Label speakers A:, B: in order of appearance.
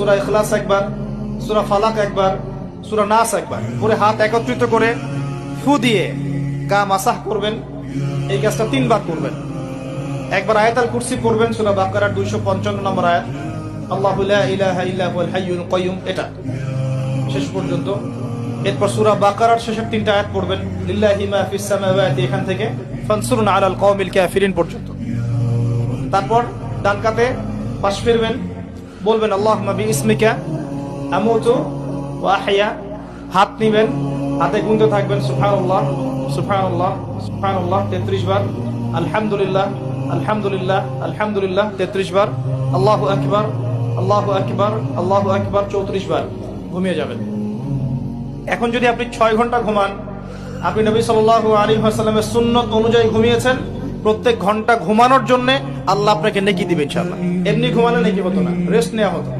A: সূরা ইখলাস একবার, সূরা ফালাক একবার, সূরা নাস একবার পরে হাত একত্রিত করে ফু দিয়ে গা মাসাহ করবেন। এই কাজটা 3 বার করবেন। একবার আয়াতুল কুরসি পড়বেন, সূরা বাকারার 255 নম্বর আয়াত, আল্লাহু লা ইলাহা ইল্লা হুয়াল হাইয়ুল কাইয়ুম, এটা শেষ পর্যন্ত। এরপর সূরা বাকারার শেষের 3টা আয়াত পড়বেন, লিল্লাহি মা ফিস সামাওয়াতি, এখান থেকে ফানসুরনা আলাল কওমিল কাফিরিন পর্যন্ত। তারপর ডান কাতে পাশ ফিরবেন, বলবেন আল্লাহুম্মা বিইসমিকা আমুতু ওয়া আহইয়া। হাত নিবেন, হাতে গুনতে থাকবেন সুবহানাল্লাহ সুবহানাল্লাহ সুবহানাল্লাহ 33 বার, আলহামদুলিল্লাহ আলহামদুলিল্লাহ আলহামদুলিল্লাহ 33 বার, আল্লাহু আকবার আল্লাহু আকবার আল্লাহু আকবার 34 বার। ঘুমিয়ে যাবেন। এখন যদি আপনি 6 ঘন্টা ঘুমান, আপনি নবী সাল্লাল্লাহু আলাইহি ওয়াসাল্লামের সুন্নত অনুযায়ী ঘুমিয়েছেন, প্রত্যেক ঘন্টা ঘুমানোর জন্য আল্লাহ আপনাকে নেকি দিবে ইনশাআল্লাহ। এমনি ঘুমালে নেকি হতো না, রেস্ট নেওয়া হতো।